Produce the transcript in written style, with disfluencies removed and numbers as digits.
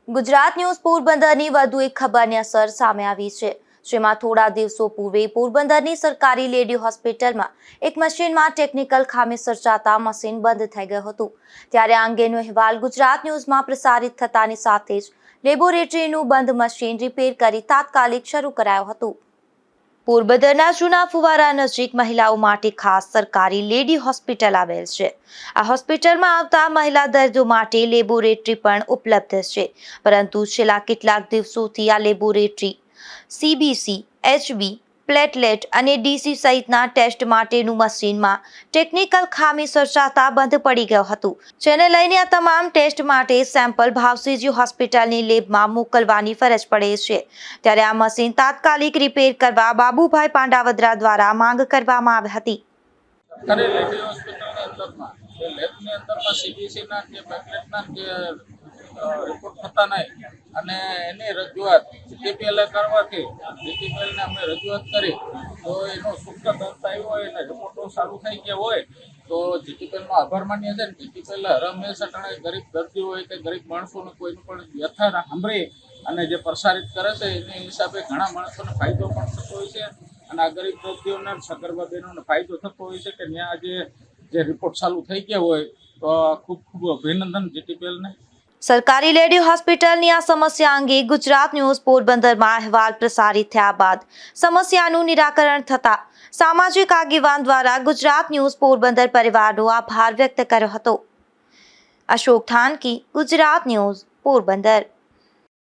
Gujarat news પોરબંદરની વધુ એક ખબરની અસર સામે આવી છે, જેમાં થોડા દિવસો પૂર્વે પોરબંદરની સરકારી લેડી હોસ્પિટલમાં એક મશીનમાં ટેકનિકલ ખામી સર્જાતા મશીન બંધ થઈ ગયું હતું। ત્યારે આ અંગેનો અહેવાલ ગુજરાત ન્યૂઝમાં પ્રસારિત થતાની સાથે જ લેબોરેટરીનું બંધ મશીન રિપેર કરી તાત્કાલિક શરૂ કરાયું હતું। પોરબંદરના જૂના ફુવારા નજીક મહિલાઓ માટે ખાસ સરકારી લેડી હોસ્પિટલ આવેલ છે। આ હોસ્પિટલમાં આવતા મહિલા દર્દીઓ માટે લેબોરેટરી પણ ઉપલબ્ધ છે, પરંતુ છેલ્લા કેટલાક દિવસોથી આ લેબોરેટરી CBC, HB, પ્લેટલેટ અને DC સહિતના ટેસ્ટ માટેનું મશીનમાં ટેકનિકલ ખામી સર્જાતા બંધ પડી ગયું હતું, જેને લઈને આ તમામ ટેસ્ટ માટે સેમ્પલ ભાવસીજી હોસ્પિટલની લેબમાં મોકલવાની ફરજ પડે છે। ત્યારે આ મશીન તાત્કાલિક રિપેર કરવા બાબુભાઈ પાંડાવદરા દ્વારા માંગ કરવામાં આવી હતી। સરકારી લેડી હોસ્પિટલની અંદરમાં લેબની અંદરમાં CBCના કે પ્લેટલેટના કે રિપોર્ટ થતા નહીં અને એની રજૂઆત GTPL કરવાથી GTPLને અમે રજૂઆત કરી તો એનો સુપ્ત અંત આવ્યો હોય અને રિપોર્ટો ચાલુ થઈ ગયા હોય તો GTPLનો આભાર માનીએ છીએ। GTPL હંમેશા અટાણે ગરીબ દર્દી હોય કે ગરીબ માણસોને કોઈનું પણ વ્યથા સાંભળી અને જે પ્રસારિત કરે છે એની હિસાબે ઘણા માણસોને ફાયદો પણ થતો હોય છે અને આ ગરીબ દર્દીઓને સગર્ભા બહેનોને ફાયદો થતો હોય છે કે ત્યાં જે રિપોર્ટ ચાલુ થઈ ગયા હોય તો ખૂબ ખૂબ અભિનંદન GTPLને। સરકારી લેડી હોસ્પિટલની આ સમસ્યા અંગે ગુજરાત ન્યૂઝ પોરબંદરમાં અહેવાલ પ્રસારિત થયા બાદ સમસ્યાનું નિરાકરણ થતા સામાજિક આગેવાન દ્વારા ગુજરાત ન્યૂઝ પોરબંદર પરિવારનો આભાર વ્યક્ત કર્યો હતો। અશોક થાનકી, ગુજરાત ન્યૂઝ પોરબંદર।